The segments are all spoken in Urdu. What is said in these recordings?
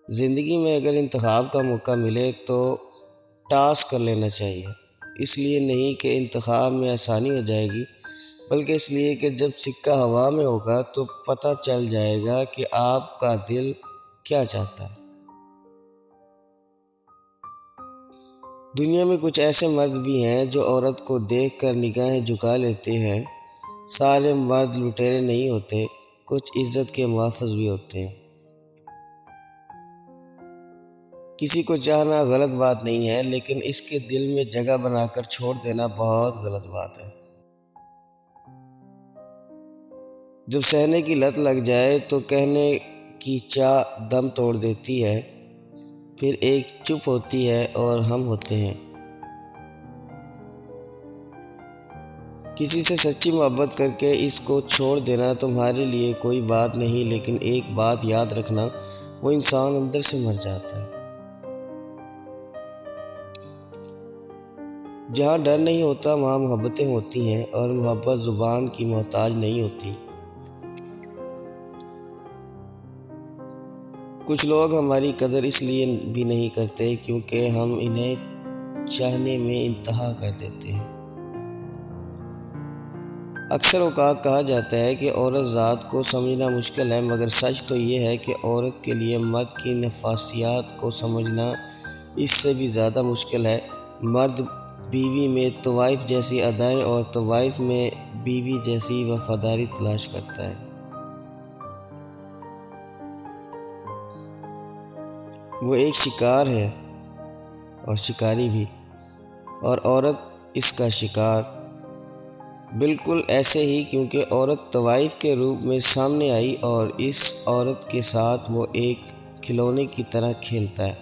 زندگی میں اگر انتخاب کا موقع ملے تو ٹاس کر لینا چاہیے، اس لیے نہیں کہ انتخاب میں آسانی ہو جائے گی، بلکہ اس لیے کہ جب سکہ ہوا میں ہوگا تو پتہ چل جائے گا کہ آپ کا دل کیا چاہتا ہے۔ دنیا میں کچھ ایسے مرد بھی ہیں جو عورت کو دیکھ کر نگاہیں جھکا لیتے ہیں۔ سارے مرد لٹیرے نہیں ہوتے، کچھ عزت کے محافظ بھی ہوتے ہیں۔ کسی کو چاہنا غلط بات نہیں ہے، لیکن اس کے دل میں جگہ بنا کر چھوڑ دینا بہت غلط بات ہے۔ جب سہنے کی لت لگ جائے تو کہنے کی چاہ دم توڑ دیتی ہے، پھر ایک چپ ہوتی ہے اور ہم ہوتے ہیں۔ کسی سے سچی محبت کر کے اس کو چھوڑ دینا تمہارے لیے کوئی بات نہیں، لیکن ایک بات یاد رکھنا، وہ انسان اندر سے مر جاتا ہے۔ جہاں ڈر نہیں ہوتا وہاں محبتیں ہوتی ہیں، اور محبت زبان کی محتاج نہیں ہوتی۔ کچھ لوگ ہماری قدر اس لیے بھی نہیں کرتے کیونکہ ہم انہیں چاہنے میں انتہا کر دیتے ہیں۔ اکثر اوقات کہا جاتا ہے کہ عورت ذات کو سمجھنا مشکل ہے، مگر سچ تو یہ ہے کہ عورت کے لیے مرد کی نفسیات کو سمجھنا اس سے بھی زیادہ مشکل ہے۔ مرد بیوی میں طوائف جیسی ادائیں اور طوائف میں بیوی جیسی وفاداری تلاش کرتا ہے۔ وہ ایک شکار ہے اور شکاری بھی، اور عورت اس کا شکار۔ بالکل ایسے ہی کیونکہ عورت طوائف کے روپ میں سامنے آئی اور اس عورت کے ساتھ وہ ایک کھلونے کی طرح کھیلتا ہے،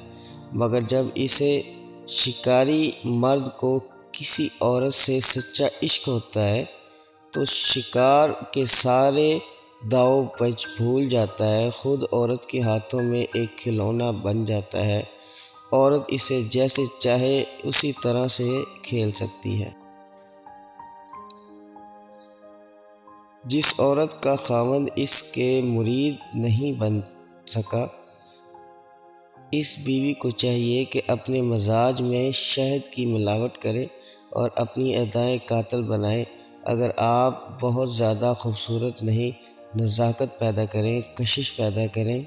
مگر جب اسے شکاری مرد کو کسی عورت سے سچا عشق ہوتا ہے تو شکار کے سارے داؤ پیچ بھول جاتا ہے، خود عورت کے ہاتھوں میں ایک کھلونا بن جاتا ہے۔ عورت اسے جیسے چاہے اسی طرح سے کھیل سکتی ہے۔ جس عورت کا خاوند اس کے مرید نہیں بن سکا، اس بیوی کو چاہیے کہ اپنے مزاج میں شہد کی ملاوٹ کرے اور اپنی ادائیں قاتل بنائے۔ اگر آپ بہت زیادہ خوبصورت نہیں، نزاکت پیدا کریں، کشش پیدا کریں،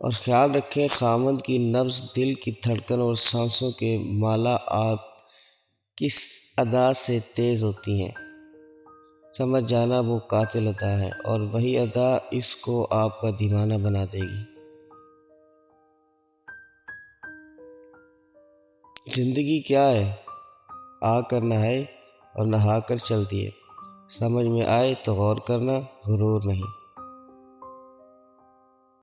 اور خیال رکھیں خاوند کی نبض، دل کی دھڑکن اور سانسوں کے مالا آپ کس ادا سے تیز ہوتی ہیں، سمجھ جانا وہ قاتل ادا ہے، اور وہی ادا اس کو آپ کا دیوانہ بنا دے گی۔ زندگی کیا ہے؟ آ کر نہائے اور نہا کر چل دیے۔ سمجھ میں آئے تو غور کرنا، غرور نہیں۔